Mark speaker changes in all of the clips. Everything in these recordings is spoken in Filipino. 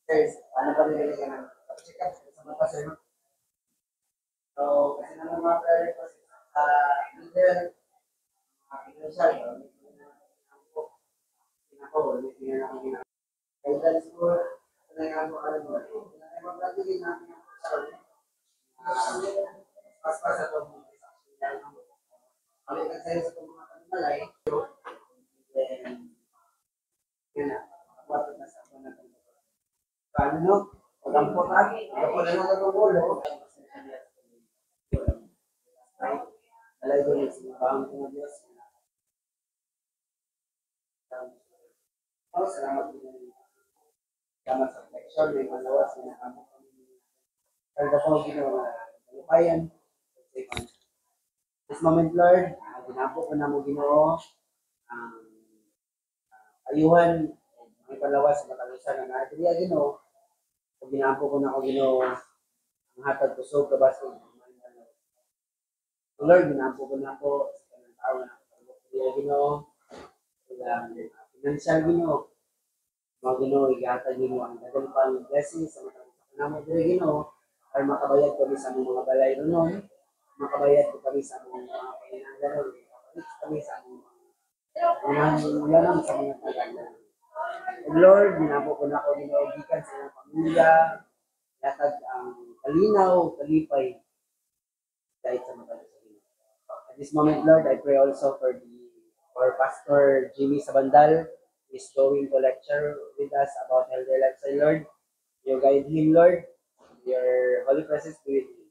Speaker 1: Guys, ano ba nilagay ka ng check up sa mata sir? So, kasi naman mga prayer ko sa leader, mga financial, pinako, hindi na ako ginagawa. Kaya dahil siguro, talaga mo alam mo, magbibigay namin ang pas-pas sa ito. Balikan sa'yo sa mga panimalay, then, yun na, wato na sa mga paano no? Pag ang potagi, ako na lang natutulo. Alay ko rin, sinabang ko ng Diyos. Salamat po. Salamat sa protection, may malawas, may nakamo kami. Lord, ako ginawa kalupayan. This moment, Lord, ginapo ko na mo ginoo ang ayuhan, may palawas sa matalusan na natin. Ginoo, kung ginapo ko na ako ginoo ang hatag kusog kabasog. Lord, ginapo ko na ako sa kanang tao na ginoo, financial ginoo, mga ginoo, igatag ginoo ang dagang pang blessings sa matalusan na mo ginoo, para makabayad kami sa mga balay ron, makabayad ko kami sa mga pinanggalan, makabayad kami sa mga pinanggalan sa mga tagal. Lord, ginapo ko na ako ginaugikan sa mga pamilya, yatag ang kalinaw, kalipay, kahit sa mga at this moment, Lord, I pray also for Pastor Jimmy Sabandal. He's going to lecture with us about healthy lifestyle, Lord. You guide him, Lord. Your Holy Presence be with him.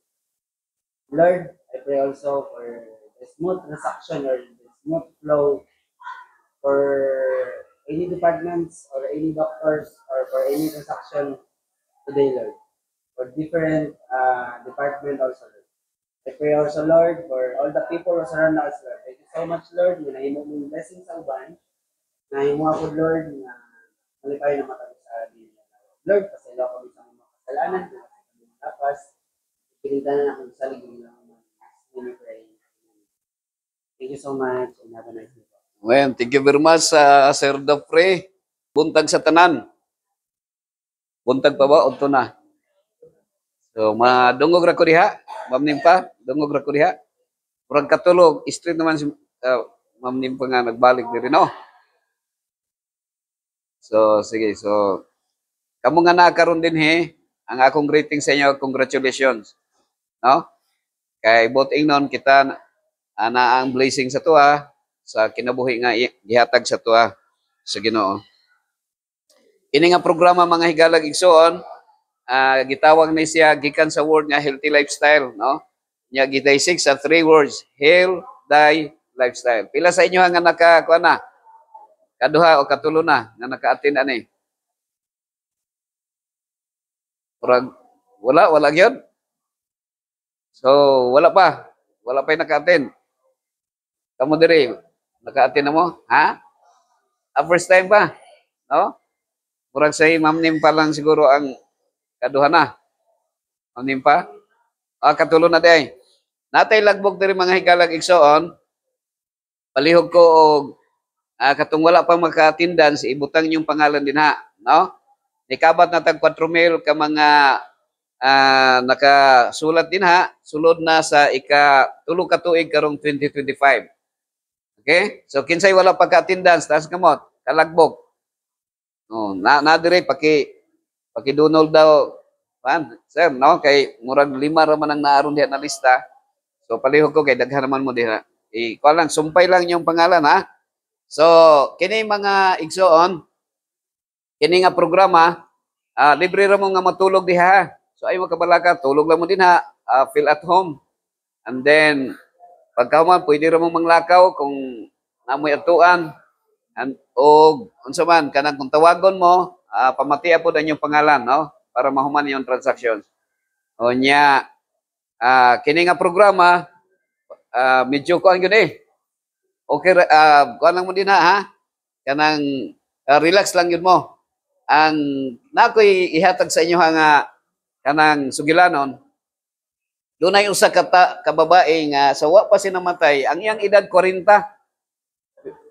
Speaker 1: Lord, I pray also for the smooth transaction or the smooth flow for any departments or any doctors or for any transaction today, Lord. For different department also, Lord. I pray also, Lord, for all the people who surround us, Lord. Thank you so much, Lord. Nahimo mong blessings sa uban. Nahimo ako, Lord, na malipay na matabi sa amin. Lord, pasalaw kami sa mga kasalanan, na kami matapas. Pinita na akong salig ng mga pray. Thank you so much and have a nice day.
Speaker 2: Well, thank you very much, Sir Dapre. Buntag sa tanan. Buntag pa ba? Unto na. So, madungog ra ko diha. Ma'am Nimpa, dungog ra ko diha. Murag katulog, street naman si Ma'am Nimpa nga nagbalik diri, no? So, sige. So, kamo nga nakaroon din ang akong greeting sa inyo, congratulations. No? Kay boting non kita ana ang blessing sa tuwa sa kinabuhi nga gihatag sa tuwa sa Ginoo. Ini nga programa mga higalag igsoon, gitawag ni siya gikan sa word nga healthy lifestyle, no? Nya gidisig sa 3 words, healthy lifestyle. Pila sa inyo nga nakakuha na? Kaduha o katulo na nga naka-attend ani? Wala gyud. So, wala pa naka-attend. Kamu diri, naka-attend na mo? Ha? First time pa? No? Murag say Ma'am Nimpa lang siguro ang kaduha na. Ma'am Nimpa? Katulo na day. Natay lagbog diri mga higalag igsoon. Palihog ko og katong wala pa maka-attendance, ibutang yung pangalan din ha, no? Nikabat na tag 4,000 ka mga nakasulat din ha, sulod na sa ika-tulo ka tuig karong 2025. Okay? So kinsay wala pagka-attendance, taas kamot, kalagbog. No, na dire paki-donol daw. Sir, no, kay murag 5 ra man ang naaron diha na lista. So palihog ko kay daghan naman mo diha. Ikaw lang, sumpay lang yung pangalan ha. So, kini mga igsoon, kini nga programa, libre ra mo nga matulog diha. So ay mo kabalaka, tulog lang mo din ha, feel at home. And then pagkahuman pwede ra mo manglakaw kung namoy atuan. O unsa man kanang kung tawagon mo, pamatia po ang inyong pangalan, no? Para mahuman yung transactions. O nya, kini nga programa, medyo kuan gyud okay, kuan lang mo din ha. Kanang relax lang yun mo. Ang nakoy ihatag sa inyo nga kanang sugilanon, dunay usa ka babae nga sa wa pa sinamatay, ang iyang edad 40.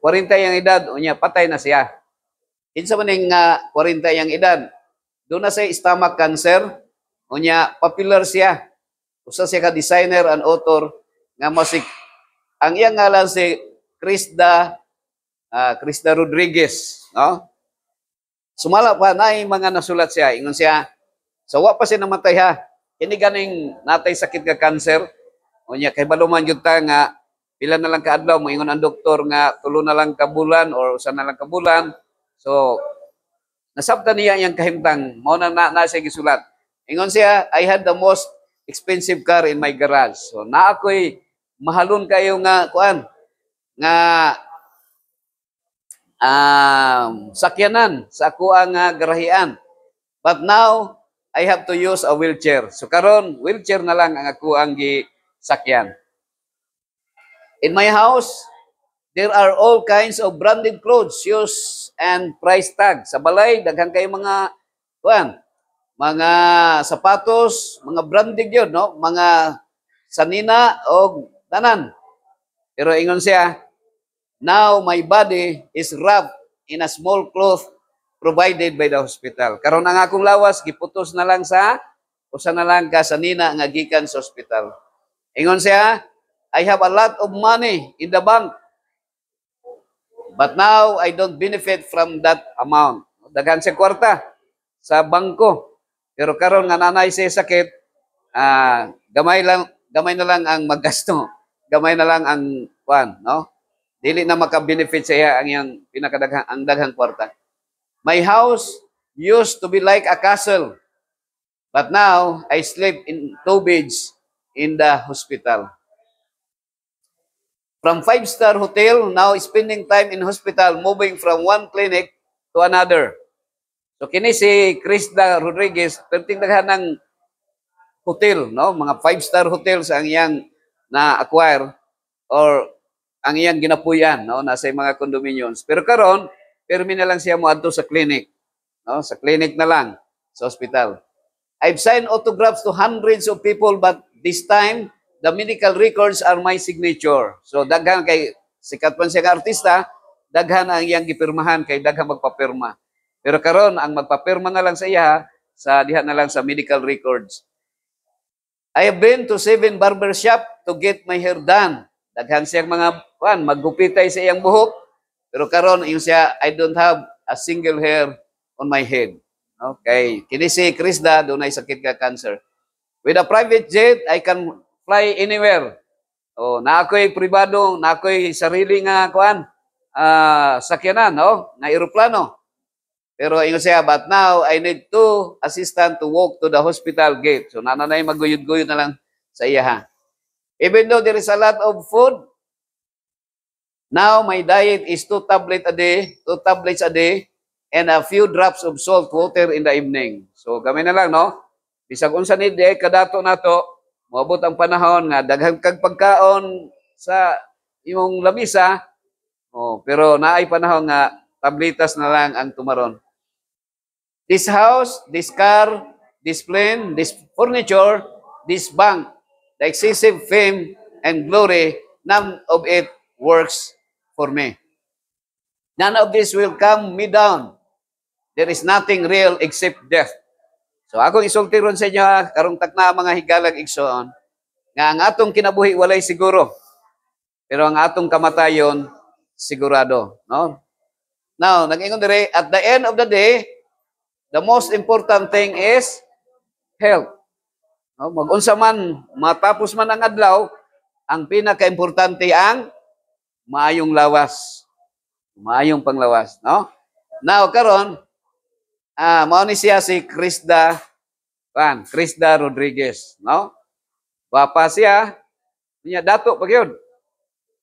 Speaker 2: 40 yang edad, unya patay na siya. Kinsa man ning 40 yang edad? doon na sa stomach cancer. Unya popular siya. Usa siya ka designer and author nga musik. Ang iyang ngalan si Krista Rodriguez, no? Sumala pa na mga nasulat siya. Ingon siya, so wa pa siya namatay ha. Kini ganing natay sakit nga cancer. Unya kay baluman jud ta nga pila na lang ka adlaw mo ingon ang doktor nga tulo na lang ka bulan or usa na lang ka bulan. So nasabtan niya yang kahimtang mao na siya gisulat. Ingon siya, I had the most expensive car in my garage. So na ako'y mahalon kayo nga kuan nga sakyanan sa ako ang garahian. But now, I have to use a wheelchair. So karon wheelchair na lang ang ako ang gisakyan. In my house, there are all kinds of branded clothes, shoes, and price tag. Sa balay, daghan kayo mga kuan, mga sapatos, mga branded yun, no? Mga sanina o tanan. Pero ingon siya, now my body is wrapped in a small cloth provided by the hospital. Karon ang akong lawas giputos na lang sa usa na lang ka sanina nga gikan sa hospital. Ingon siya, I have a lot of money in the bank. But now I don't benefit from that amount. Daghan siya kwarta sa bangko. Pero karon nga nanay siya sakit, gamay na lang ang maggasto. Gamay na lang ang kuan, no? Dili na maka-benefit siya ang yang pinakadaghang ang daghang kwarta. My house used to be like a castle, but now I sleep in 2 beds in the hospital. From 5-star hotel, now spending time in hospital, moving from one clinic to another. So kini si Krista Rodriguez, perting daghan ng hotel, no? Mga 5-star hotels ang iyang na-acquire or ang iyang ginapuyan, no? Nasa mga condominiums. Pero karon, permi na lang siya moadto sa clinic, no? Sa clinic na lang, sa hospital. I've signed autographs to hundreds of people, but this time, the medical records are my signature. So daghan kay sikat man siya nga artista, daghan ang iyang gipirmahan kay daghan magpapirma. Pero karon ang magpapirma na lang sa iya sa diha na lang sa medical records. I have been to 7 barbershop to get my hair done. Daghan siyang mga maggupitay sa iyang buhok. Pero karon yung siya, I don't have a single hair on my head. Okay, kini si Krista doon ay sakit ka cancer. With a private jet, I can fly anywhere. Oh, na ako'y pribado, na ako'y sarili nga sakyanan, no? Na eroplano. Pero ingon siya, but now I need 2 assistant to walk to the hospital gate. So nanay maguyod-guyod na lang sa iya ha. Even though there is a lot of food, now my diet is 2 tablets a day, and a few drops of salt water in the evening. So gamay na lang, no? Bisag unsa ni di kadato nato, moabot ang panahon nga daghan kag pagkaon sa imong lamisa. Oh, pero naay panahon nga tabletas na lang ang tumaron. This house, this car, this plane, this furniture, this bank, the excessive fame and glory, none of it works for me. None of this will calm me down. There is nothing real except death. So akong isulti ron sa inyo karong takna mga higalag igsoon nga ang atong kinabuhi walay siguro. Pero ang atong kamatayon sigurado, no? Now, nag-ingon dire at the end of the day, the most important thing is health. No, mag-unsa man matapos man ang adlaw, ang pinaka-importante ang maayong lawas. Maayong panglawas, no? Now karon mao ni siya si Krista Rodriguez, no? Bapa siya, niya dato pa gyud.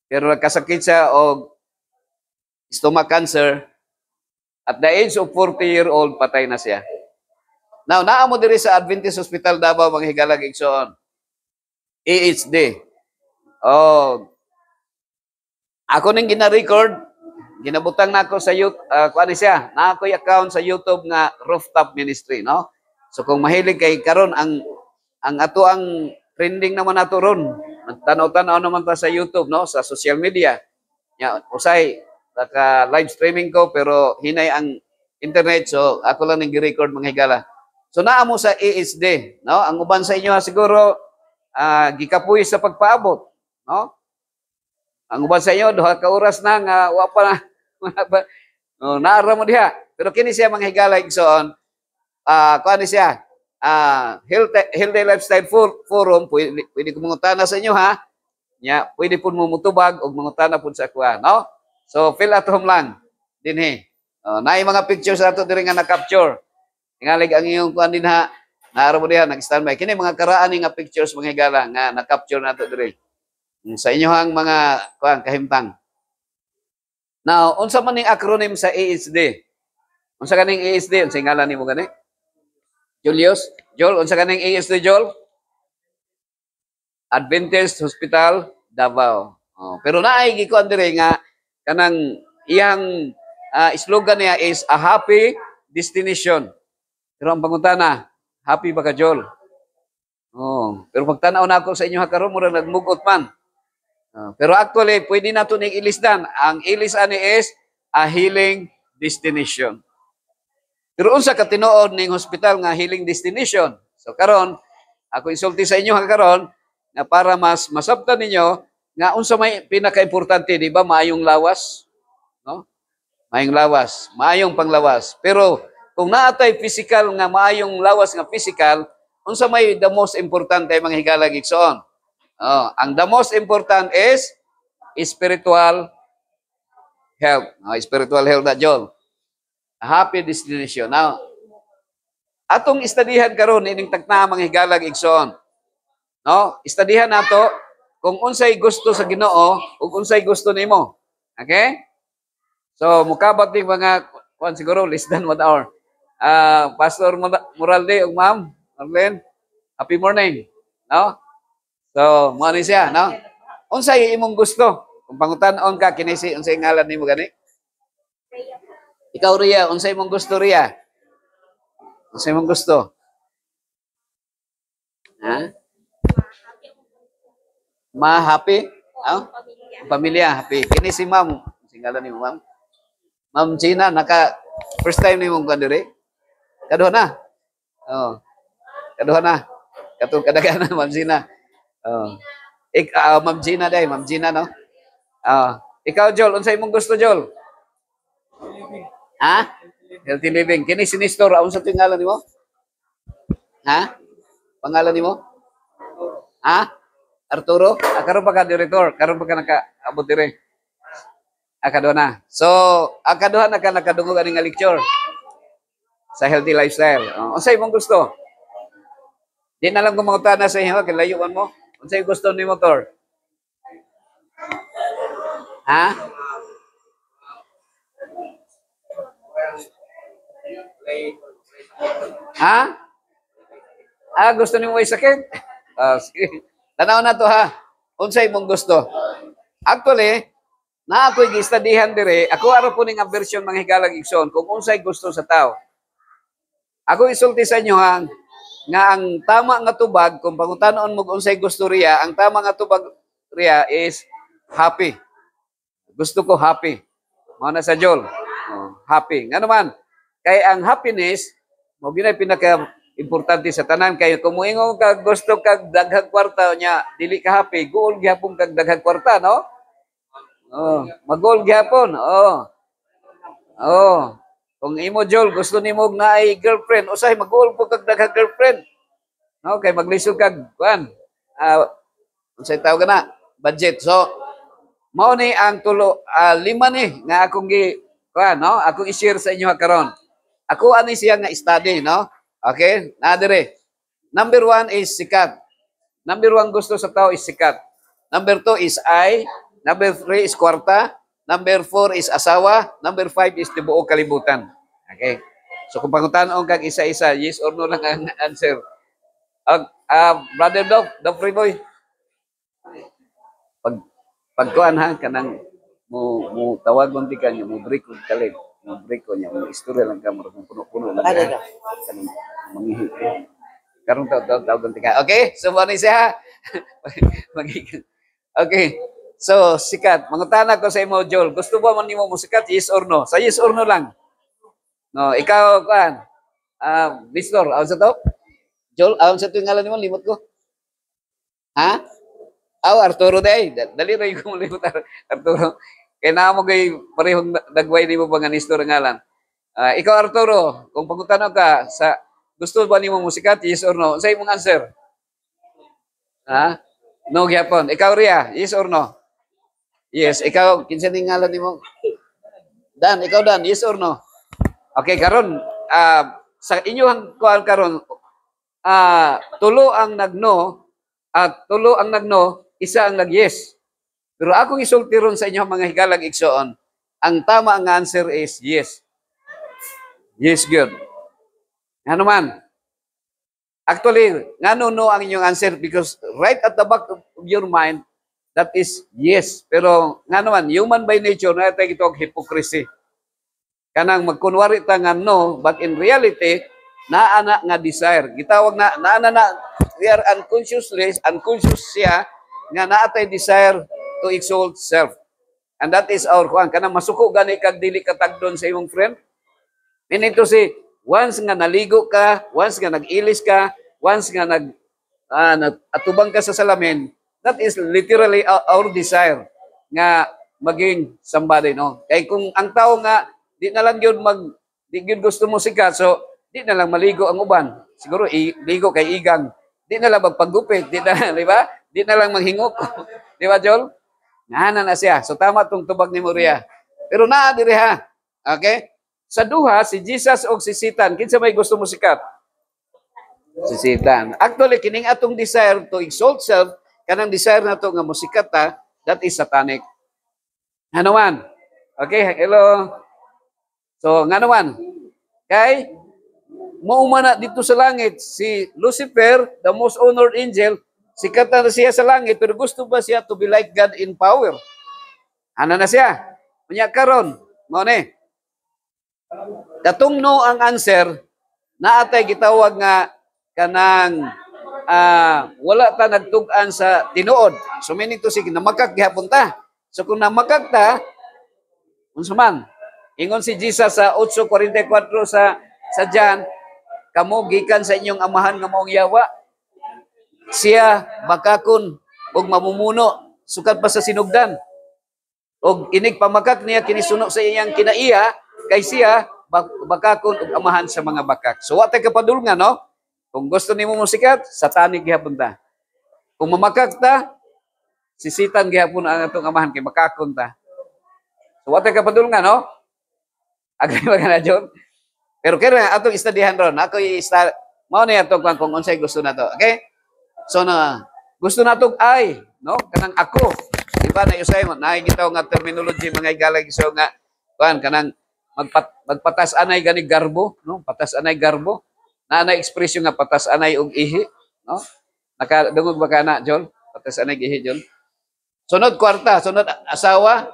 Speaker 2: Pero nagkasakit siya og stomach cancer. At the age of 40-year-old, patay na siya. Now, naamo diri sa Adventist Hospital Davao, mga higalag igsoon. AHD. Oh, ako ning gina-record, ginabutang na ako sa YouTube, kuan siya, na ako'y account sa YouTube nga Rooftop Ministry, no? So kung mahilig kay karon ang ato ang trending naman nato ron. Tanaw-tanaw naman ta sa YouTube, no? Sa social media. Ya, usay naka live streaming ko pero hinay ang internet, so ako lang nag-record mga higala. So naa mo sa ESD, no? Ang uban sa inyo ha, siguro gikapuy sa pagpaabot, no? Ang uban sa inyo duha ka oras na nga wa pa na no, naara mo diha. Pero kini siya mga higala igsoon, kuan ni siya, healthy lifestyle forum, pwede ko mangutana sa inyo ha. Nya, pwede po mo mutubag o mangutana po sa kuha, no? So, feel at home lang. Dinhi. Naay mga pictures ato diri nga na-capture. Tingalig ang iyong kuan din ha. Naaro mo diha, nag-standby. Kini mga karaan nga pictures mga higala nga na-capture nato diri. Sa inyohang mga kuan kahimtang. Now, unsa man ning acronym sa ASD? Unsa kaning ASD? Unsa ngalan nimo gani? Julius? Joel, unsa kaning ASD, Joel? Adventist Hospital Davao. Pero naay gikuan dire nga kanang iyang slogan niya is a happy destination. Pero ang pangutana, happy ba ka, Joel? Pero pagtanaw na ako sa inyo karon mura nagmugot man. Pero actually, pwede na ito ning ilisdan. Ang ilis ani is a healing destination. Pero unsa ka tinuod ning hospital nga healing destination? So karon, ako insulti sa inyo karon na para mas masabtan ninyo nga unsa may pinaka-importante, di ba? Maayong lawas, no? Maayong lawas, maayong panglawas. Pero kung naatay physical nga maayong lawas nga physical, unsa may the most important kay mga higala igsoon? Ang the most important is spiritual health. Spiritual health na John. A happy destination. Now, atong istadihan karon ining tagna mga higala igsoon. No? Istadihan nato kung unsay gusto sa Ginoo ug unsay gusto nimo. Okay? So, mukabat ning mga kuan siguro less than 1 hour. Pastor Moralde ug Ma'am Marlene, happy morning. No? So, mo ni siya, no? Unsay imong gusto? Kung pangutan-on ka kinisi unsay ngalan nimo gani? Ikaw Ria, unsay imong gusto Ria? Unsay imong gusto? Ha? Ma-happy? Pamilya, happy. Kini si Ma'am. Singalan ni Ma'am. Ma'am Gina, first time ni mong kandiri? Kaduha na. Kaduha na. Katong kadagan na, Ma'am Gina. Ma'am Gina day, Ma'am Gina, no? Ikaw, Joel, unsay mong gusto, Joel? Ha? Healthy living. Kini sinistor, aun sa tingalan ni mo? Ha? Pangalan ni mo? Ha? Arturo, karon pa ka director, karon pa ka nakaabot dire. Akaduha na. So, akaduha na ka nakadungog ani nga lecture sa healthy lifestyle. Unsay imong gusto? Di na lang ko mangutana sa inyo, kay layuan mo. Unsay gusto ni motor? Ha? Ha? Gusto ni mo ay sakit? Sige. Tanaw na to ha. Unsay mong gusto? Actually, na ako'y gistadihan dire, ako araw po ning version mga higalag igsoon kung unsay gusto sa tao. Ako isulti sa inyo ha, nga ang tama nga tubag, kung pangutanon mo unsay gusto riya, ang tama nga tubag riya is happy. Gusto ko happy. Mao na sa Joel. Happy. Nga naman, kay ang happiness, mo ginay pinaka importante sa tanan kay kung moingon ka gusto kag daghang kwarta nya dili ka happy goal gyapon kag daghang kwarta no magol gyapon kung imo Joel gusto nimo naay girlfriend usay magol po kag daghang girlfriend no kay maglisod kag kuan unsay tawag na budget so mao ni ang lima ni nga akong kuan no akong i-share sa inyo karon ako ani siya nga study no. Okay? Nadire. Number 1 is sikat. Number 1 gusto sa tao is sikat. Number 2 is I. Number 3 is kwarta. Number 4 is asawa. Number 5 is tibuok kalibutan. Okay? So kung pangutanon kag isa-isa, yes or no lang ang answer. Brother Dov Freeboy. Pagkuan ha, kanang mo tawag mo ti kanyo, mo break ko kalig. Mo break ko niya, mo istorya lang ka, mo puno-puno lang ka. Kanang mangihi. Karong tawag ka. Okay? So, ano siya? Okay. So, sikat. Mangutana ko sa imo, Joel. Gusto ba man nimo mo sikat? Yes or no? Sa yes or no lang. No, ikaw, kuan. Bistor, awan sa to? Joel, awan sa to yung ngalan mo, limot ko. Ha? Arturo day. Dali na yung limot, Arturo. Kaya na mo kay parehong dagway ni mo ba nga Nestor ang ngalan. Ikaw, Arturo, kung pagkutanaw ka, gusto ba ni mo musikat? Yes or no? Sa imong answer? Ha? No, gyapon. Ikaw, Ria, yes or no? Yes. Ikaw, kinsa ni ngalan ni mo? Dan, ikaw Dan, yes or no? Okay, karon sa inyong kuan karon tulo ang nagno at tulo ang nagno, isa ang nag-yes. Pero akong isulti ron sa inyong mga higalag igsoon, ang tama ang answer is yes. Yes, good. Ano man? Actually, ngano no ang inyong answer because right at the back of your mind, that is yes. Pero ngano man, human by nature, na tayo ito hypocrisy. Kanang magkunwari ta nga no, but in reality, naana nga desire. Gitawag naana na, we are unconscious siya, nga naatay desire to exalt self. And that is our kuan. Kanang masuko gani kag dili katagdon sa imong friend. Meaning to say, once nga naligo ka, once nga nag-ilis ka, once nga atubang ka sa salamin, that is literally our desire nga maging somebody, no? Kay kung ang tao nga di na lang yun di yun gusto mo sikat, so di na lang maligo ang uban. Siguro ligo kay igang. Di na lang magpagupit, di na, di ba? Di na lang manghingok. Di ba, Joel? Nahana na siya. So tama tong tubag ni Maria. Pero naa diri ha. Okay? Sa duha, si Jesus o si Satan, kinsa may gusto mo sikat? Si Satan. Actually, kining atong desire to exalt self, kanang desire na to nga musikat ta, that is satanic. Ano man? Okay, hello. So, nga naman, kay, maumana dito sa langit, si Lucifer, the most honored angel, sikat na siya sa langit, pero gusto ba siya to be like God in power? Ano na siya? Unya karon, mo ni. Katong no ang answer, naatay gitawag nga kanang wala ta nagtug-an sa tinuod. So meaning to sige, namakak gihapon ta. So kung namakak ta, unsa man? Ingon si Jesus sa 8:44 sa John, kamo gikan sa inyong amahan nga maong yawa. Siya bakakon og mamumuno sukat pa sa sinugdan. Og inig pamakak niya kinisuno sa iyang kinaiya kay siya bakakon og amahan sa mga bakak. So wa tay kapadulngan, no? Kung gusto nimo mo sikat, satanic gihapon ta. Kung mamakak ta, si Satan gihapon ang atong amahan kay bakakon ta. So wa tay kapadulngan, no? Agree ba ka na, John? Pero kaya atong istadihan ron. Ako mao ni ato kung unsay gusto nato. Okay? So gusto nato ay, no? Kanang ako. Di ba na usay mo? Nakikita nga terminology mga igalag so nga kanang magpatas anay gani garbo, no? Patas anay garbo. Na ekspresyon nga patas anay og ihi, no? Nakadungog ba ka na, John? Patas anay ihi, John. Sunod kwarta, sunod asawa.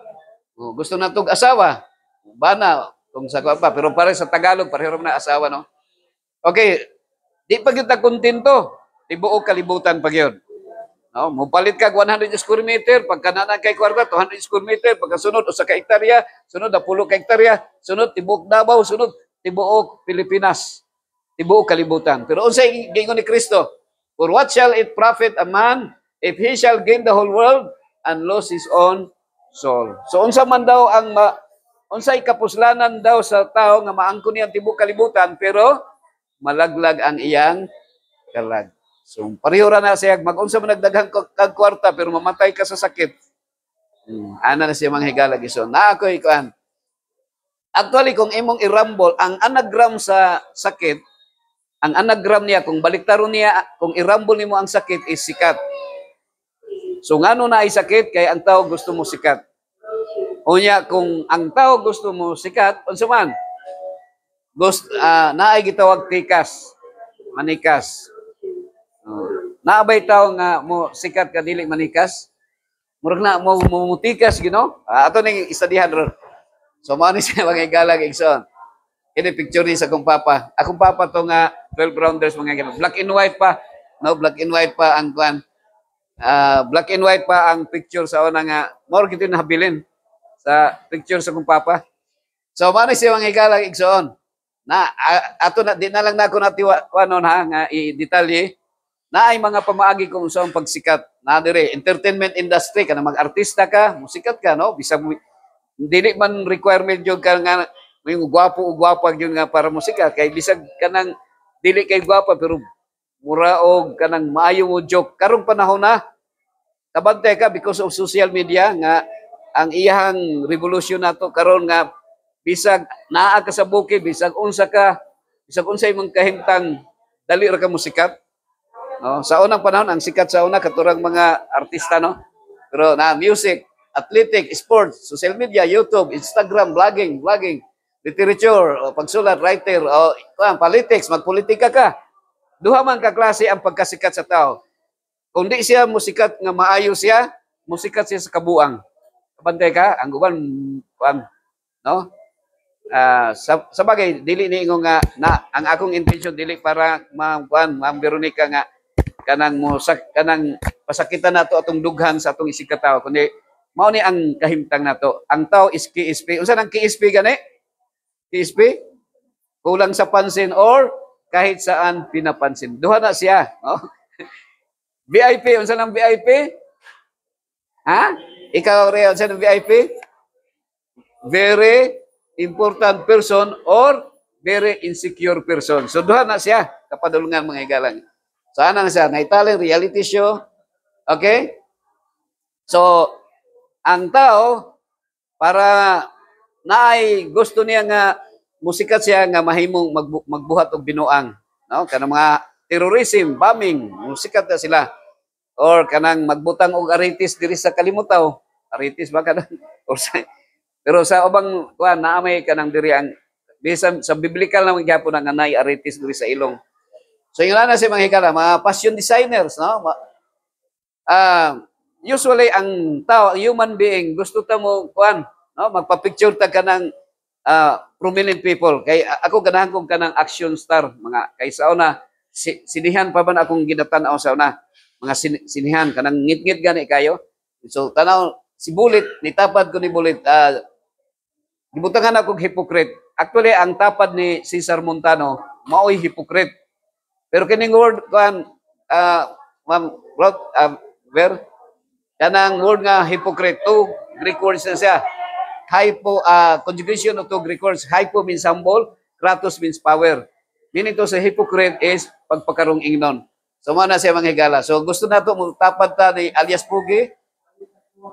Speaker 2: Gusto nato asawa. Bana kung sa pa, pero pare sa Tagalog, pareho na asawa, no? Okay, di pa kita kontento, tibuok kalibutan pa yun. No? Mupalit ka 100 square meter, pagka nanan kay kwarta, 200 square meter, pagka sunod, usa ka hektarya, sunod, 10 ka hektarya, sunod, tibuok Davao, sunod, tibuok Pilipinas, tibuok kalibutan. Pero unsay gingon ni Kristo, for what shall it profit a man if he shall gain the whole world and lose his own soul? So unsa man daw ang unsay kapuslanan daw sa tao nga maangkon niya tibuok kalibutan pero malaglag ang iyang kalag. So pareho ra na siya mag-unsa man nagdaghang kag kwarta pero mamatay ka sa sakit. Ana na siya mga higalag iso. Na ako ikuan. Actually kung imong irambol ang anagram sa sakit, ang anagram niya kung baliktaron niya kung irambol nimo ang sakit is sikat. So ngano na ay sakit kay ang tao gusto mo sikat. Unya kung ang tao gusto mo sikat, unsa man? Naay gitawag tikas, manikas. Naabay tao nga mo sikat ka dili manikas. Murag na mo mutikas gino. Ato ning istadihan ron. So mao ni siya mga igalag igsoon. Kini picture ni sa akong papa. Akong papa to nga 12 rounders mga gino. Black and white pa. No, black and white pa ang kuan. Black and white pa ang picture sa una nga more gito nahabilin sa picture sa kong papa. So, mano siya mga igalang igsoon. ato na di na lang nako natiwa kuanon ha nga i-detalye na ay mga pamaagi kung sa pagsikat na dire entertainment industry kana mag-artista ka, musikat ka no, bisag dili man requirement jud ka nga may gwapo o gwapa jud nga para musika kay bisag kanang dili kay gwapa pero mura og kanang maayo mo joke karong panahon na kabantay ka because of social media nga ang iyang revolution nato karon nga bisag naa ka sa bukid bisag unsay mong kahimtang dali ra ka musikat no sa unang panahon ang sikat sa una katurang mga artista no pero na music athletic sports social media YouTube Instagram vlogging literature o pagsulat writer o politics magpolitika ka duha man ka klase ang pagkasikat sa tao kung di siya musikat nga maayo siya musikat siya sa kabuang kabantay ka ang uban no sa bagay dili ni nga na ang akong intention dili para ma'am Veronica nga kanang kanang pasakitan nato atong dughan sa atong isikat tao kundi mao ni ang kahimtang nato ang tao is KSP unsa nang KSP gani KSP kulang sa pansin or kahit saan pinapansin duha na siya no VIP unsa nang VIP ha ikaw re unsa nang VIP very important person or very insecure person. So, duha na siya kapadulungan mga igalang. So, anang siya? Naitaling reality show. Okay? So, ang tao, para naay gusto niya nga musikat siya nga mahimong magbuhat og binuang. No? Kanang mga terrorism, bombing, musikat na sila. Or kanang magbutang og aritis diri sa kalimutaw. Aritis ba kanang? Or pero sa ubang kuan naamay kanang diri ang bisan sa biblical na gyapon nga nay aritis diri sa ilong. So yun na si mga higala, mga fashion designers, no? Usually ang tao, human being, gusto ta mo kuan, no? Magpa-picture ta kanang prominent people. Kay ako ganahan kong kanang action star, mga kay sa una sinihan pa man akong ginatan-aw sa una. Mga sinihan kanang ngit-ngit gani kayo. So tanaw si Bulit, nitapad ko ni Bulit, gibutangan ako hypocrite. Actually, ang tapad ni Cesar Montano, mao'y hypocrite. Pero kining word, ma'am, Ver, kanang word nga hypocrite, two Greek words na siya. Hypo, conjugation of two Greek words. Hypo means humble, kratos means power. Meaning to sa hypocrite is pagpakarong ingnon. So, na siya mga higala. So, gusto na ito, tapad ta ni alias Pugi,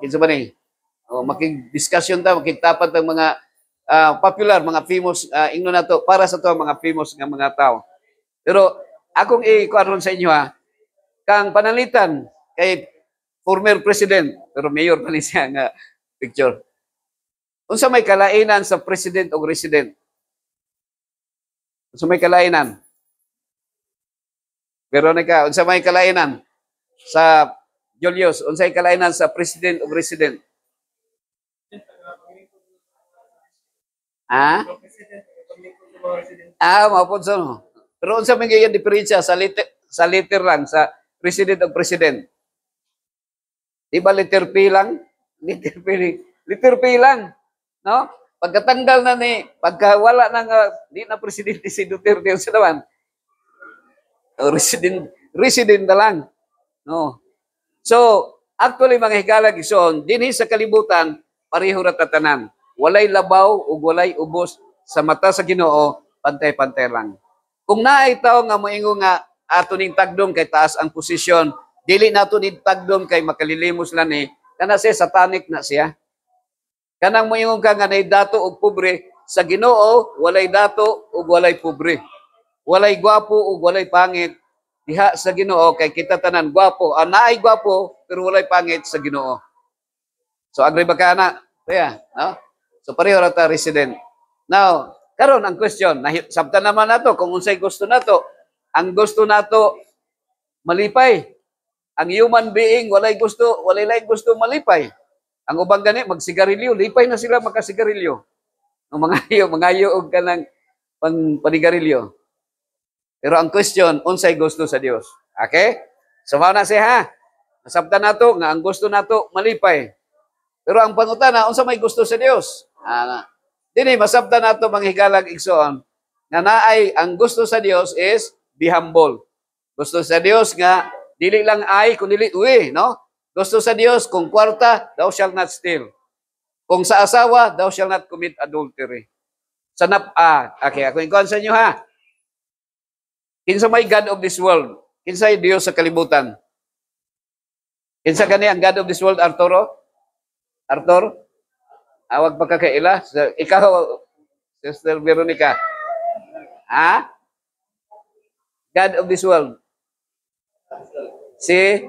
Speaker 2: kinsa ba ni? Makig-discussion ta, makigtapat ng mga popular, mga famous, ingno na to, para sa to mga famous nga mga tao. Pero, akong i-kuaron sa inyo kang panalitan kay former president, pero mayor pa siya nga picture. Unsa may kalainan sa president o resident? Unsa may kalainan? Veronica, unsa may kalainan sa Julius, unsay kalainan sa president o resident? Mapod sa no. Pero unsa may gayang diferensya sa letter lang sa president o president? Di ba letter P lang? Letter P lang. No? Pagkatanggal na ni, pagkawala na nga, di na presidente si Duterte sa naman. Resident na lang. No? So, actually mga higala gison, dinhi sa kalibutan, pareho ra tatanan. Walay labaw ug walay ubos sa mata sa Ginoo, pantay-pantay lang. Kung naay tawo nga moingo nga ato ning tagdom kay taas ang posisyon, dili nato ni tagdom kay makalilimos lang ni, kana siya satanic na siya. Kanang moingon ka nga nay dato og pobre sa Ginoo, walay dato ug walay pobre. Walay gwapo ug walay pangit. Diha sa Ginoo kay kita tanan gwapo. Naay gwapo pero walay pangit sa Ginoo. So agree ba ka na? Kaya, no? So pareho ra ta resident. Now, karon ang question, sabta naman nato kung unsay gusto nato. Ang gusto nato malipay. Ang human being walay laing gusto malipay. Ang ubang gani magsigarilyo, lipay na sila makasigarilyo. Ang mangayo og kanang panigarilyo. Pero ang question, unsay gusto sa Dios? Okay? So mao na siya Nasabtan nato nga ang gusto nato malipay. Pero ang pangutana, unsa may gusto sa Dios? Dini masabtan nato manghigalag igsoon. nga naay ang gusto sa Dios is be humble. Gusto sa Dios nga dili lang ay kundi uwi, no? Gusto sa Dios kung kwarta, thou shall not steal. Kung sa asawa, thou shall not commit adultery. Okay, ako yung sa inyo ha. Kinsa may God of this world? Kinsa ay Dios sa kalibutan? Kinsa gani ang God of this world, Arturo? Arthur? Awag pa ka kaila? Ikaw, Sister Veronica. Ha? God of this world. Si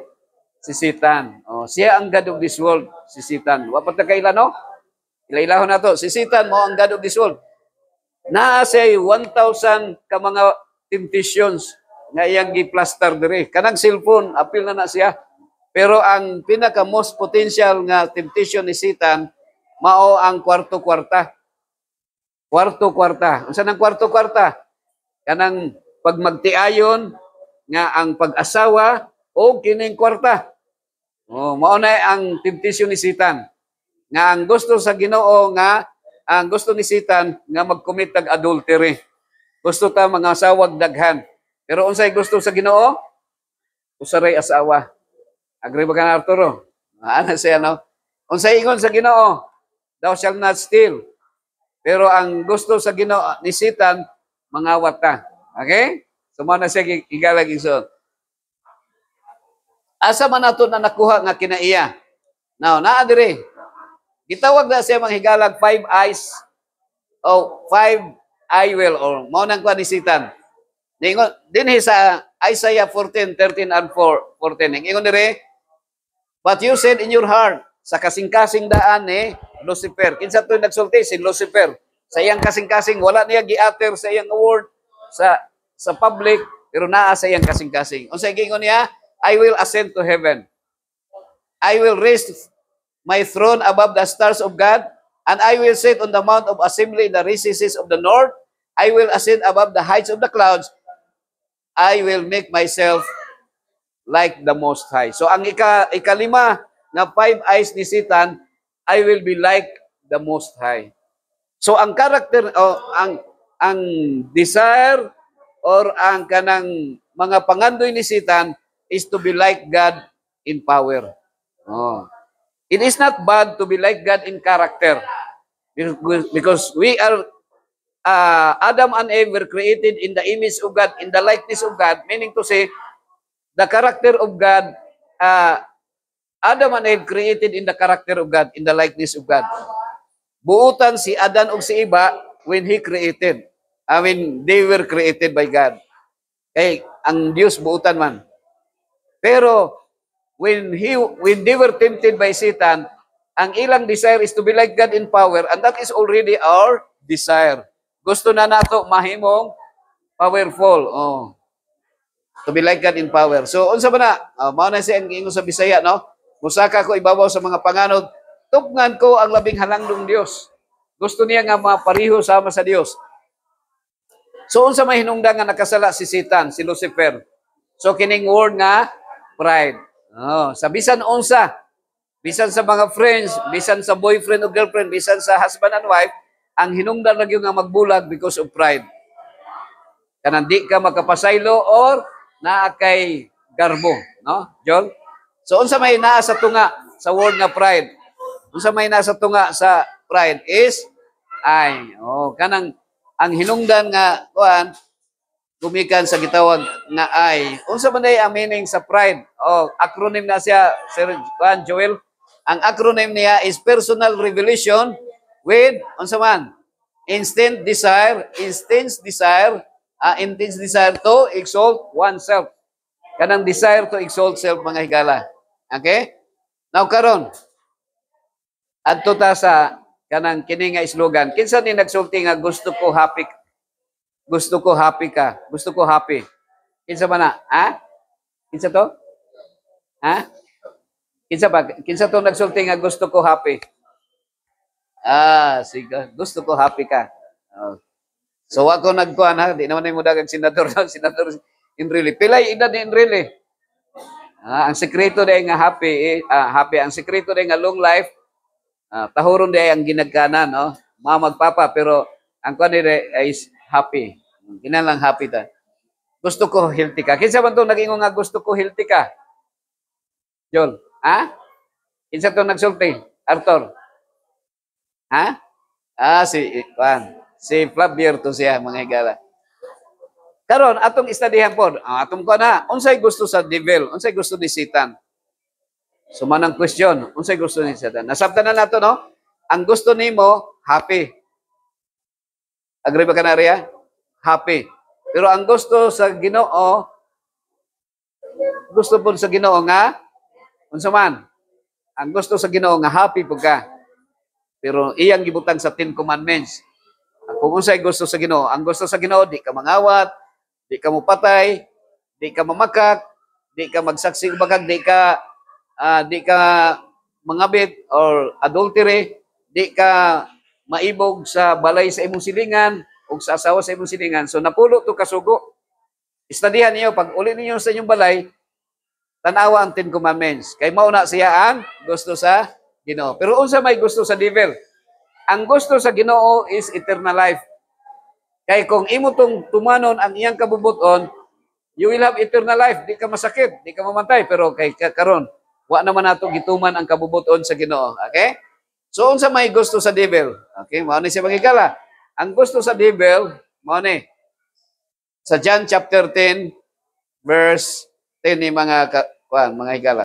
Speaker 2: Satan. Oh, siya ang God of this world, si Satan. Wa pa ta kaila no? Ilailahon na to. Si Satan mo ang God of this world. Naa say 1,000 ka mga temptations nga iyang gi-plaster diri. Kanang cellphone, apil na siya. Pero ang pinaka most potential nga temptation ni Satan mao ang kwarto-kwarta. Kwarto-kwarta. Unsa nang kwarto-kwarta? Kanang pag magtiayon nga ang pag-asawa o kining kwarta. Oh, mao na ang temptation ni Satan. Nga ang gusto sa Ginoo nga ang gusto ni Satan nga mag-commit tag adultery. Gusto ta mga asawag daghan. Pero unsay gusto sa Ginoo? Usaray asawa. Agree ba ka na, Arturo? Ano siya, no? Unsay ingon sa Ginoo? Thou shall not steal. Pero ang gusto sa Ginoo ni Satan, mangawat ta. Okay? So, mo na siya igalag isod. Asa man nato na nakuha nga kinaiya? Now, naadiri. Gitawag na siya manghigalag 5 eyes o 5 eye well or mo nang kuha ni Satan. Ningon, dinhi sa Isaiah 14:13 and 14. Ingon dire, but you said in your heart, sa kasing-kasing daan ni Lucifer. Kinsa to nagsulti? Si Lucifer. Sa iyang kasing-kasing, wala niya gi-utter sa iyang award sa public, pero naa sa iyang kasing-kasing. Unsay gingon niya? I will ascend to heaven. I will raise my throne above the stars of God, and I will sit on the mount of assembly in the recesses of the north. I will ascend above the heights of the clouds. I will make myself like the Most High. So ang ikalima na 5 eyes ni Satan, I will be like the Most High. So ang character ang desire or ang kanang mga pangandoy ni Satan is to be like God in power. Oh. It is not bad to be like God in character because we are Adam and Eve were created in the image of God, in the likeness of God, meaning to say the character of God, Adam and Eve created in the character of God, in the likeness of God. Buutan si Adan ug si Eva when he created. I mean, they were created by God. Kay ang Dios buutan man. Pero when they were tempted by Satan, ang ilang desire is to be like God in power, and that is already our desire. Gusto na nato mahimong powerful. Oh. To be like God in power. So unsa ba na? Mao na siya ang ingon sa Bisaya, no? Musaka ko ibabaw sa mga panganod, tupngan ko ang labing halangdong Dios. Gusto niya nga mapareho sama sa Dios. So unsa may hinungdan nga nakasala si Satan, si Lucifer. So kining word nga pride. Oh, sa bisan unsa, bisan sa mga friends, bisan sa boyfriend o girlfriend, bisan sa husband and wife, ang hinungdan lagi nga magbulag because of pride. Kanang di ka makapasaylo or naa kay garbo, no? John? So unsa may naa sa tunga sa word nga pride? Unsa may naa sa tunga sa pride is kanang ang hinungdan nga kuan gumikan sa gitawag nga ay. Unsa man day ang meaning sa pride? Acronym na siya, Sir Juan Joel. Ang acronym niya is personal revelation with unsa man? Intense desire to exalt oneself. Kanang desire to exalt self, mga higala. Okay? Now karon, adto ta sa kanang kini nga slogan. Kinsa ni nagsulti nga gusto ko happy ka? Gusto ko happy. Kinsa man na? Ha? Kinsa to? Ha? Kinsa to nagsulti nga gusto ko happy? Sige. Gusto ko happy ka. So ako nagkuhan ha, di naman mo dagang senador Enrile. Pilay edad ni Enrile. Ang sekreto day nga happy, ang sekreto day nga long life, tahuron day ang ginagkanan, no? Mga magpapa, pero ang kuan is happy. Kinalang happy ta. Gusto ko healthy ka. Kinsa man to nag-ingon nga gusto ko healthy ka? Jol, ha? Kinsa to nagsulti? Arthur. Ha? Si Flavier to siya mga higala. Karon atong istadihan pod. Atong ko na, unsay gusto sa devil? Unsay gusto ni Satan? So manang question, unsay gusto ni Satan? Nasabtan na nato no? Ang gusto nimo happy. Agree ba ka na Ria? Happy. Pero ang gusto sa Ginoo, gusto po sa Ginoo nga unsa man? Ang gusto sa Ginoo nga happy pud ka. Pero iyang gibutang sa 10 commandments. Kung unsay gusto sa Ginoo, ang gusto sa Ginoo di ka mangawat, di ka mopatay, di ka mamakak, di ka magsaksi bagag, di ka mangabit or adultery, di ka maibog sa balay sa imong silingan o sa asawa sa imong silingan. So napulo to kasugo. Istadihan niyo pag uli ninyo sa inyong balay, tanawa ang 10 commandments. Kay mao na siya ang gusto sa Ginoo. Pero unsa may gusto sa devil? Ang gusto sa Ginoo is eternal life. Kay kung imo tong tumanon ang iyang kabubuton, you will have eternal life. Di ka masakit, di ka mamatay. Pero kay karon, wa naman nato gituman ang kabubuton sa Ginoo. Okay? So unsa may gusto sa devil? Okay, mao ni siya magigala. Ang gusto sa devil, mao ni sa John chapter 10 verse 10 ni mga higala.